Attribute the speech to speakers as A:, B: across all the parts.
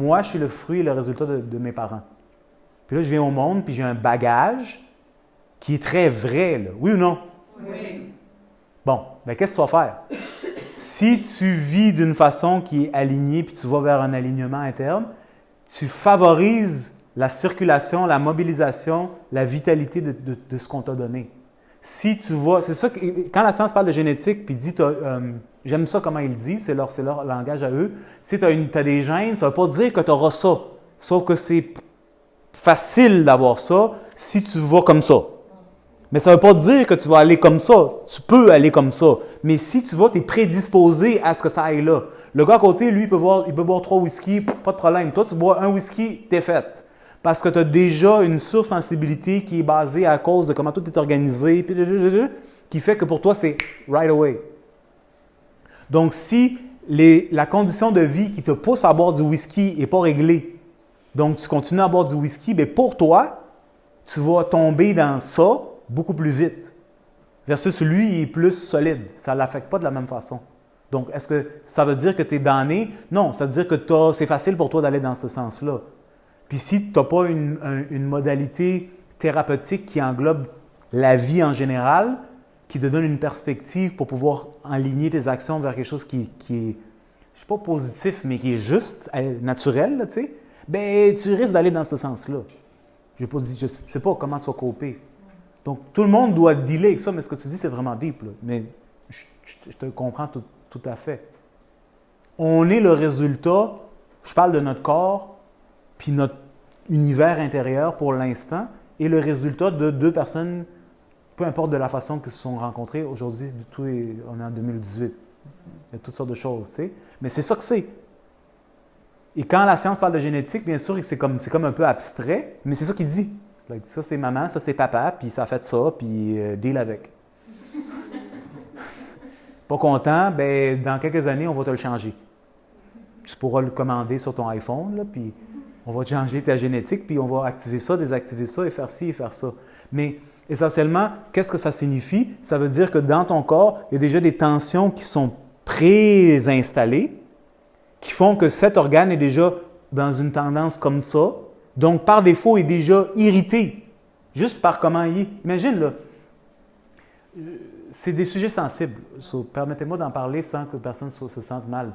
A: moi, je suis le fruit et le résultat de mes parents. Puis là, je viens au monde, puis j'ai un bagage qui est très vrai, là. Oui ou non?
B: Oui.
A: Bon, bien, qu'est-ce que tu vas faire? Si tu vis d'une façon qui est alignée, puis tu vas vers un alignement interne, tu favorises la circulation, la mobilisation, la vitalité de ce qu'on t'a donné. Si tu vois, c'est ça que, quand la science parle de génétique, puis dit, j'aime ça comment il dit, c'est leur langage à eux, si tu as des gènes, ça ne veut pas dire que tu auras ça, sauf que c'est facile d'avoir ça si tu vas comme ça. Mais ça ne veut pas dire que tu vas aller comme ça. Tu peux aller comme ça. Mais si tu vas, tu es prédisposé à ce que ça aille là. Le gars à côté, lui, il peut boire 3 whisky, pas de problème. Toi, tu bois un whisky, t'es fait. Parce que tu as déjà une sursensibilité qui est basée à cause de comment tout est organisé, qui fait que pour toi, c'est right away. Donc, si la condition de vie qui te pousse à boire du whisky n'est pas réglée, donc tu continues à boire du whisky, bien pour toi, tu vas tomber dans ça beaucoup plus vite. Versus lui, il est plus solide. Ça ne l'affecte pas de la même façon. Donc, est-ce que ça veut dire que tu es damné? Non, ça veut dire que c'est facile pour toi d'aller dans ce sens-là. Puis si tu n'as pas une modalité thérapeutique qui englobe la vie en général, qui te donne une perspective pour pouvoir aligner tes actions vers quelque chose qui est, je ne sais pas positif, mais qui est juste, naturel, là, tu sais, bien, tu risques d'aller dans ce sens-là. Je ne sais pas comment tu vas coper. Donc, tout le monde doit dealer avec ça, mais ce que tu dis, c'est vraiment deep. Là. Mais je te comprends tout à fait. On est le résultat, je parle de notre corps, puis notre univers intérieur pour l'instant, est le résultat de 2 personnes, peu importe de la façon qu'ils se sont rencontrées. Aujourd'hui, on est en 2018. Il y a toutes sortes de choses, tu sais. Mais c'est ça que c'est. Et quand la science parle de génétique, bien sûr, c'est comme un peu abstrait, mais c'est ça qu'il dit. Ça, c'est maman, ça, c'est papa, puis ça a fait ça, puis deal avec. Pas content, bien, dans quelques années, on va te le changer. Tu pourras le commander sur ton iPhone, là, puis on va te changer ta génétique, puis on va activer ça, désactiver ça, et faire ci, et faire ça. Mais essentiellement, qu'est-ce que ça signifie? Ça veut dire que dans ton corps, il y a déjà des tensions qui sont préinstallées, qui font que cet organe est déjà dans une tendance comme ça. Donc, par défaut, il est déjà irrité, juste par comment il est. Imagine, là, c'est des sujets sensibles. Permettez-moi d'en parler sans que personne se sente mal.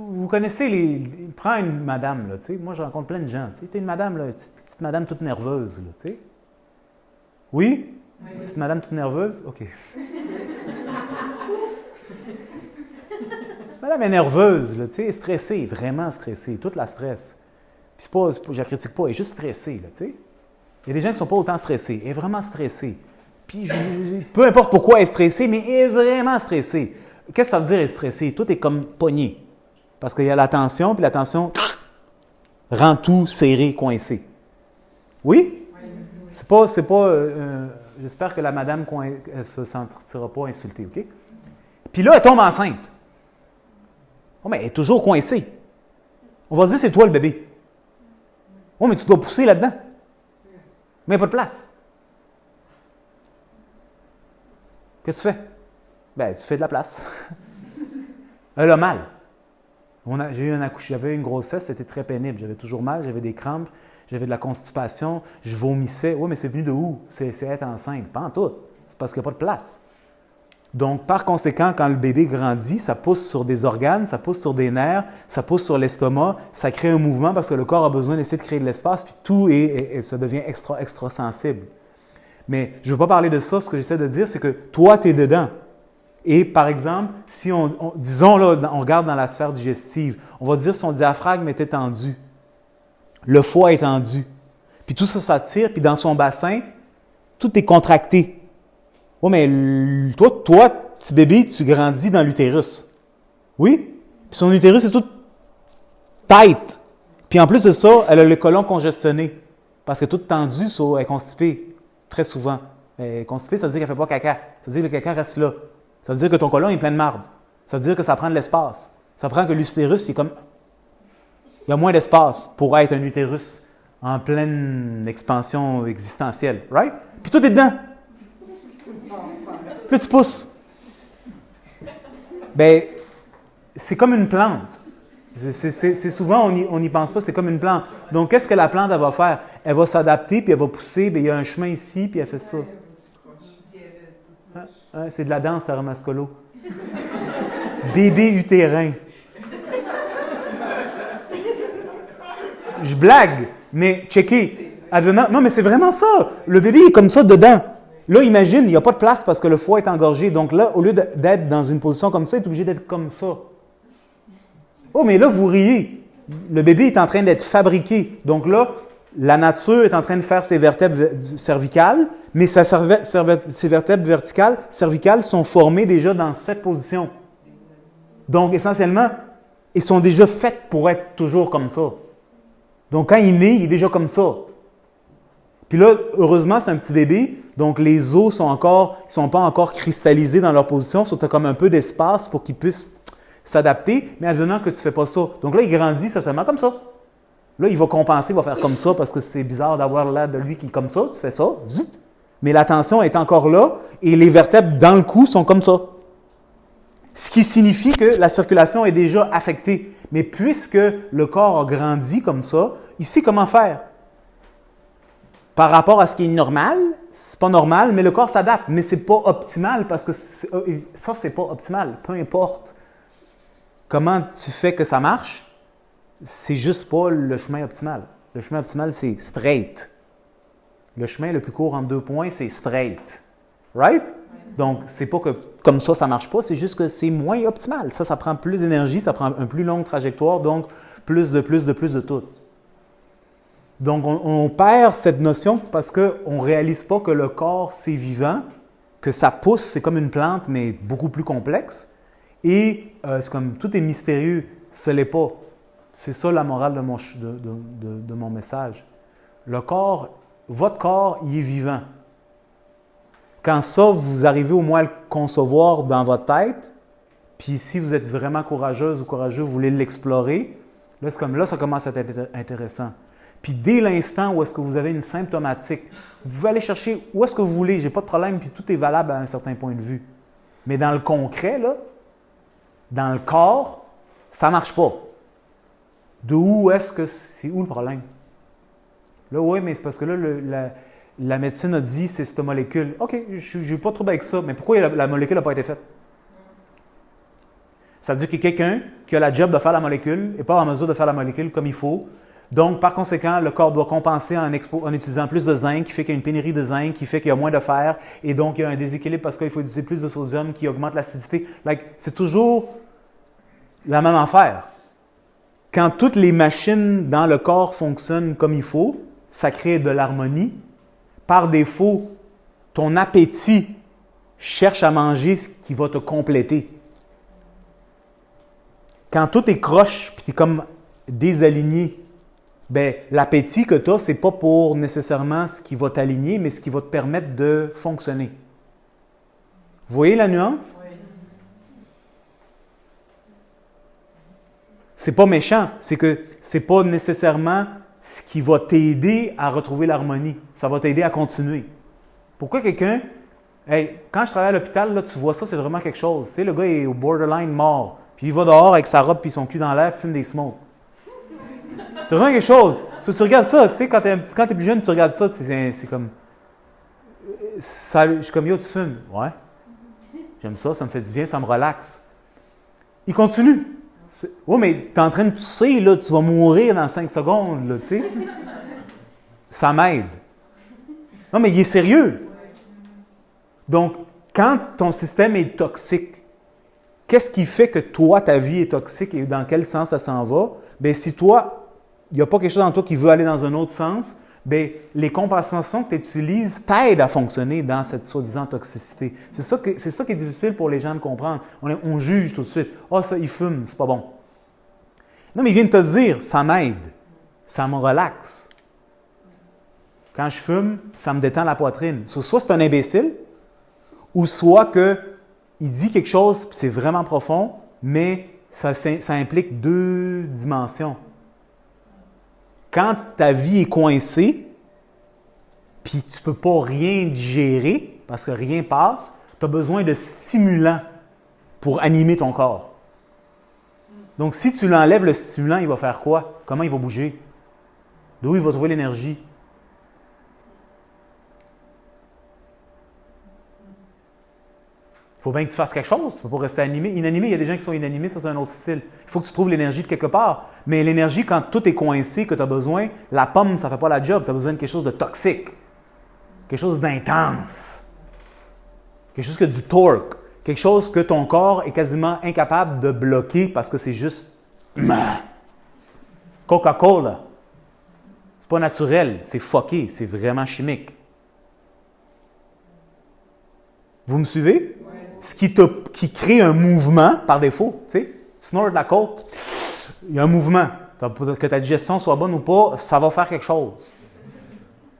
A: Vous connaissez prends une madame, là, tu sais. Moi, je rencontre plein de gens. Tu sais, une madame, là, petite madame toute nerveuse, là, tu sais. Oui? Oui? Petite madame toute nerveuse? OK. Madame est nerveuse, là, tu sais, stressée, vraiment stressée, toute la stress. Puis je la critique pas, elle est juste stressée, là, tu sais. Il y a des gens qui ne sont pas autant stressés. Elle est vraiment stressée. Puis, peu importe pourquoi elle est stressée, mais elle est vraiment stressée. Qu'est-ce que ça veut dire être stressée? Tout est comme pogné. Parce qu'il y a la tension, puis la tension rend tout serré, coincé. Oui? C'est pas j'espère que la madame ne se sentira pas insultée, OK? Puis là, elle tombe enceinte. Oh, mais elle est toujours coincée. On va dire, c'est toi le bébé. Oh, mais tu dois pousser là-dedans. Mais il n'y a pas de place. Qu'est-ce que tu fais? Ben, tu fais de la place. Elle a mal. J'avais une grossesse, c'était très pénible. J'avais toujours mal, j'avais des crampes, j'avais de la constipation, je vomissais. Oui, mais c'est venu de où? C'est être enceinte. Pas en tout. C'est parce qu'il n'y a pas de place. Donc, par conséquent, quand le bébé grandit, ça pousse sur des organes, ça pousse sur des nerfs, ça pousse sur l'estomac, ça crée un mouvement parce que le corps a besoin d'essayer de créer de l'espace, puis tout ça devient extra sensible. Mais je ne veux pas parler de ça. Ce que j'essaie de dire, c'est que toi, tu es dedans. Et par exemple, si disons, là, on regarde dans la sphère digestive, on va dire son diaphragme est étendu, le foie est tendu, puis tout ça s'attire, puis dans son bassin, tout est contracté. Oui, mais toi, petit bébé, tu grandis dans l'utérus. Oui? Puis son utérus est tout tight. Puis en plus de ça, elle a le côlon congestionné. Parce qu'elle est toute tendue, elle est constipée. Très souvent. Elle est constipée, ça veut dire qu'elle ne fait pas caca. Ça veut dire que le caca reste là. Ça veut dire que ton côlon est plein de marde. Ça veut dire que ça prend de l'espace. Ça prend que l'utérus, il y a moins d'espace pour être un utérus en pleine expansion existentielle. Right? Puis tout est dedans. Plus tu pousses. Bien, c'est comme une plante. C'est souvent, on n'y pense pas, c'est comme une plante. Donc, qu'est-ce que la plante, elle va faire? Elle va s'adapter, puis elle va pousser, bien, il y a un chemin ici, puis elle fait ça. C'est de la danse, Sarah Mascolo. Bébé utérin. Je blague, mais checkez. Non, mais c'est vraiment ça. Le bébé est comme ça dedans. Là, imagine, il n'y a pas de place parce que le foie est engorgé. Donc là, au lieu d'être dans une position comme ça, il est obligé d'être comme ça. Oh, mais là, vous riez. Le bébé est en train d'être fabriqué. Donc là, la nature est en train de faire ses vertèbres cervicales, mais ses vertèbres cervicales sont formées déjà dans cette position. Donc, essentiellement, ils sont déjà faites pour être toujours comme ça. Donc, quand il naît, il est déjà comme ça. Puis là, heureusement, c'est un petit bébé, donc les os sont pas encore cristallisés dans leur position, so tu as comme un peu d'espace pour qu'ils puissent s'adapter, mais advenant que tu ne fais pas ça. Donc là, il grandit, ça se met comme ça. Là, il va compenser, il va faire comme ça parce que c'est bizarre d'avoir l'air de lui qui est comme ça. Tu fais ça, zut, mais la tension est encore là et les vertèbres dans le cou sont comme ça. Ce qui signifie que la circulation est déjà affectée. Mais puisque le corps a grandi comme ça, il sait comment faire. Par rapport à ce qui est normal, c'est pas normal, mais le corps s'adapte. Mais c'est pas optimal parce que ça, c'est pas optimal. Peu importe comment tu fais que ça marche, c'est juste pas le chemin optimal. Le chemin optimal, c'est straight. Le chemin le plus court en 2 points, c'est straight. Right? Donc, c'est pas que comme ça marche pas, c'est juste que c'est moins optimal. Ça prend plus d'énergie, ça prend une plus longue trajectoire, donc plus de tout. Donc, on perd cette notion parce qu'on ne réalise pas que le corps, c'est vivant, que ça pousse, c'est comme une plante, mais beaucoup plus complexe. Et c'est comme tout est mystérieux, ce n'est pas. C'est ça la morale de mon message. Le corps, votre corps, il est vivant. Quand ça, vous arrivez au moins à le concevoir dans votre tête, puis si vous êtes vraiment courageuse ou courageux, vous voulez l'explorer, là, c'est comme là, ça commence à être intéressant. Puis dès l'instant où est-ce que vous avez une symptomatique, vous pouvez aller chercher où est-ce que vous voulez, j'ai pas de problème, puis tout est valable à un certain point de vue. Mais dans le concret, là, dans le corps, ça ne marche pas. C'est où le problème? Là, oui, mais c'est parce que là, la médecine a dit c'est cette molécule. OK, je n'ai pas de trouble avec ça, mais pourquoi la molécule n'a pas été faite? Ça veut dire qu'il y a quelqu'un qui a la job de faire la molécule n'est pas en mesure de faire la molécule comme il faut. Donc, par conséquent, le corps doit compenser en utilisant plus de zinc, qui fait qu'il y a une pénurie de zinc, qui fait qu'il y a moins de fer, et donc il y a un déséquilibre parce qu'il faut utiliser plus de sodium qui augmente l'acidité. C'est toujours la même affaire. Quand toutes les machines dans le corps fonctionnent comme il faut, ça crée de l'harmonie. Par défaut, ton appétit cherche à manger ce qui va te compléter. Quand tout est croche, puis tu es comme désaligné, bien, l'appétit que tu as, ce n'est pas pour nécessairement ce qui va t'aligner, mais ce qui va te permettre de fonctionner. Vous voyez la nuance? Oui. C'est pas méchant, c'est que c'est pas nécessairement ce qui va t'aider à retrouver l'harmonie. Ça va t'aider à continuer. Pourquoi quelqu'un... Hey, quand je travaille à l'hôpital, là, tu vois ça, c'est vraiment quelque chose. Tu sais, le gars est au borderline mort. Puis il va dehors avec sa robe puis son cul dans l'air puis fume des smokes. C'est vraiment quelque chose. Si tu regardes ça, tu sais, quand tu es plus jeune, tu regardes ça, c'est comme... je suis comme, yo, tu fumes. Ouais. J'aime ça, ça me fait du bien, ça me relaxe. Il continue. Oh, mais tu es en train de tousser, là, tu vas mourir dans 5 secondes, là, tu sais. Ça m'aide. Non, mais il est sérieux. Donc, quand ton système est toxique, qu'est-ce qui fait que toi, ta vie est toxique et dans quel sens ça s'en va? Bien, si toi, il n'y a pas quelque chose en toi qui veut aller dans un autre sens, bien, les compensations que tu utilises t'aident à fonctionner dans cette soi-disant toxicité. C'est ça qui est difficile pour les gens de comprendre. On juge tout de suite. « Ah, ça, il fume, c'est pas bon. » Non, mais il vient de te dire, ça m'aide, ça me relaxe. Quand je fume, ça me détend la poitrine. Soit c'est un imbécile, ou soit qu'il dit quelque chose, puis c'est vraiment profond, mais ça implique 2 dimensions. Quand ta vie est coincée, puis tu ne peux pas rien digérer, parce que rien passe, tu as besoin de stimulants pour animer ton corps. Donc, si tu lui enlèves le stimulant, il va faire quoi? Comment il va bouger? D'où il va trouver l'énergie? Il faut bien que tu fasses quelque chose. Tu ne peux pas rester animé. Inanimé, il y a des gens qui sont inanimés, ça c'est un autre style. Il faut que tu trouves l'énergie de quelque part. Mais l'énergie, quand tout est coincé, que tu as besoin, la pomme, ça ne fait pas la job. Tu as besoin de quelque chose de toxique. Quelque chose d'intense. Quelque chose qui a du torque. Quelque chose que ton corps est quasiment incapable de bloquer parce que c'est juste Coca-Cola. C'est pas naturel, c'est fucké, c'est vraiment chimique. Vous me suivez? Oui. Ce qui crée un mouvement par défaut. Tu sais, tu snores de la coke, il y a un mouvement. Que ta digestion soit bonne ou pas, ça va faire quelque chose.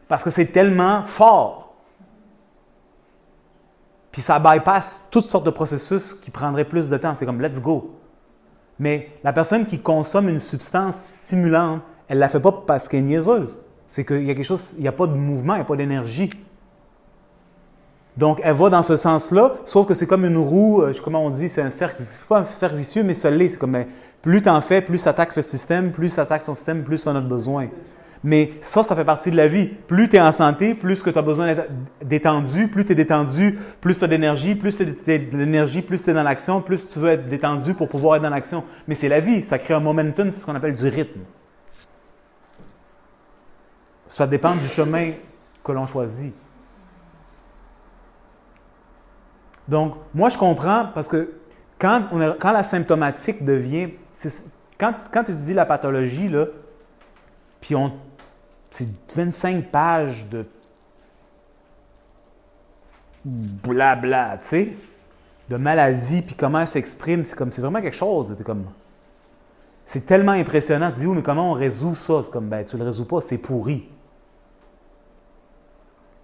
A: Parce que c'est tellement fort. Puis ça bypass toutes sortes de processus qui prendraient plus de temps. C'est comme « let's go ». Mais la personne qui consomme une substance stimulante, elle ne la fait pas parce qu'elle est niaiseuse. C'est qu'il y a quelque chose, il n'y a pas de mouvement, il n'y a pas d'énergie. Donc, elle va dans ce sens-là, sauf que c'est comme une roue, comment on dit, c'est un cercle, pas un cercle vicieux, mais ça l'est. C'est comme, plus tu en fais, plus ça attaque le système, plus ça attaque son système, plus tu en as besoin. Mais ça fait partie de la vie. Plus tu es en santé, plus que tu as besoin d'être détendu, plus tu es détendu, plus tu as d'énergie, plus tu as de l'énergie, plus tu es dans l'action, plus tu veux être détendu pour pouvoir être dans l'action. Mais c'est la vie, ça crée un momentum, c'est ce qu'on appelle du rythme. Ça dépend du chemin que l'on choisit. Donc, moi, je comprends parce que quand la symptomatique devient... Quand tu étudies la pathologie, là, puis c'est 25 pages de blabla, tu sais, de maladie, puis comment elle s'exprime, c'est vraiment quelque chose. C'est tellement impressionnant. Tu te dis, oui, mais comment on résout ça? C'est comme, tu ne le résous pas, c'est pourri.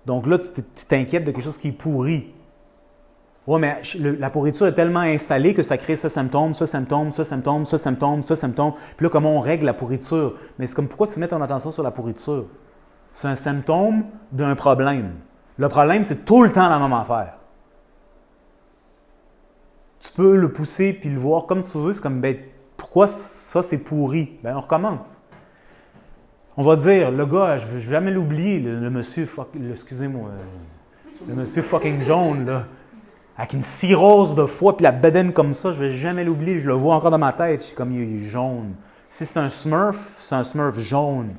A: Donc là, tu t'inquiètes de quelque chose qui est pourri. Oui, mais la pourriture est tellement installée que ça crée ce symptôme, ce symptôme, ce symptôme, ce symptôme, ce symptôme. Puis là, comment on règle la pourriture? Mais c'est comme pourquoi tu mets ton attention sur la pourriture? C'est un symptôme d'un problème. Le problème, c'est tout le temps la même affaire. Tu peux le pousser puis le voir comme tu veux. C'est comme, pourquoi ça, c'est pourri? On recommence. On va dire, le gars, je ne vais jamais l'oublier, le monsieur, excusez-moi, le monsieur fucking jaune, là. Avec une cirrhose de foie puis la bedaine comme ça, je ne vais jamais l'oublier. Je le vois encore dans ma tête. Je suis comme, il est jaune. Si c'est un Smurf jaune.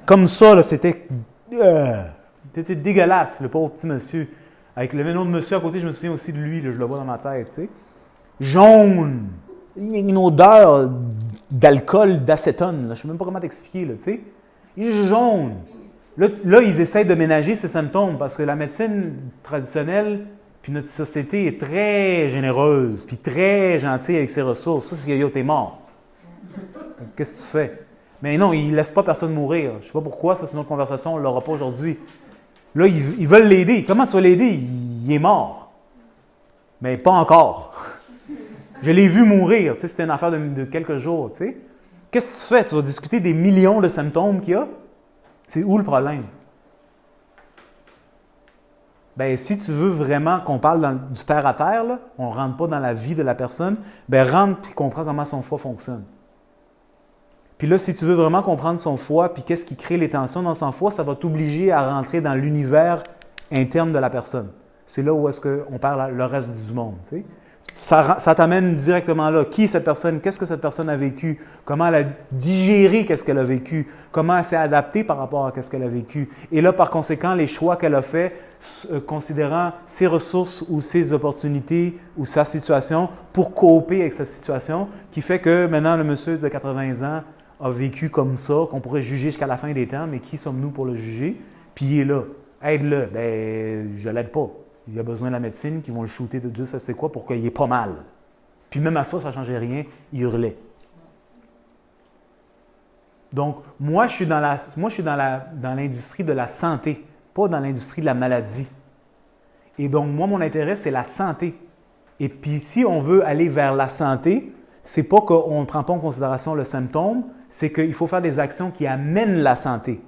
A: Comme ça, là, c'était dégueulasse, le pauvre petit monsieur. Avec le même nom de monsieur à côté, je me souviens aussi de lui. Là, je le vois dans ma tête. Tu sais. Jaune. Il y a une odeur d'alcool, d'acétone. Je ne sais même pas comment t'expliquer. Là, tu sais. Il est jaune. Là, ils essayent de ménager ces symptômes parce que la médecine traditionnelle... Puis notre société est très généreuse, puis très gentille avec ses ressources. Ça, c'est que t'es mort. Qu'est-ce que tu fais? Mais non, ils ne laissent pas personne mourir. Je ne sais pas pourquoi, ça c'est une autre conversation, on ne l'aura pas aujourd'hui. Là, ils veulent l'aider. Comment tu vas l'aider? Il est mort. Mais pas encore. Je l'ai vu mourir. Tu sais, c'était une affaire de quelques jours. Tu sais. Qu'est-ce que tu fais? Tu vas discuter des millions de symptômes qu'il y a? C'est où le problème? Si tu veux vraiment qu'on parle du terre à terre, là, on ne rentre pas dans la vie de la personne, rentre et comprends comment son foie fonctionne. Puis là, si tu veux vraiment comprendre son foie puis qu'est-ce qui crée les tensions dans son foie, ça va t'obliger à rentrer dans l'univers interne de la personne. C'est là où est-ce qu'on parle le reste du monde. Tu sais. Ça t'amène directement là. Qui est cette personne? Qu'est-ce que cette personne a vécu? Comment elle a digéré qu'est-ce qu'elle a vécu? Comment elle s'est adaptée par rapport à ce qu'elle a vécu? Et là, par conséquent, les choix qu'elle a faits, considérant ses ressources ou ses opportunités ou sa situation pour coper avec sa situation, qui fait que maintenant, le monsieur de 80 ans a vécu comme ça, qu'on pourrait juger jusqu'à la fin des temps, mais qui sommes-nous pour le juger? Puis il est là. Aide-le. Je ne l'aide pas. Il a besoin de la médecine, qui vont le shooter de Dieu, ça c'est quoi, pour qu'il ait pas mal. Puis même à ça, ça ne changeait rien, il hurlait. Donc, moi, je suis dans l'industrie de la santé, pas dans l'industrie de la maladie. Et donc, moi, mon intérêt, c'est la santé. Et puis, si on veut aller vers la santé, c'est pas qu'on ne prend pas en considération le symptôme, c'est qu'il faut faire des actions qui amènent la santé.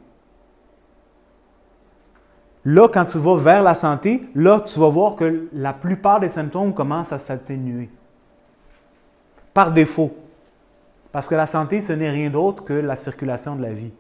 A: Là, quand tu vas vers la santé, là, tu vas voir que la plupart des symptômes commencent à s'atténuer. Par défaut. Parce que la santé, ce n'est rien d'autre que la circulation de la vie.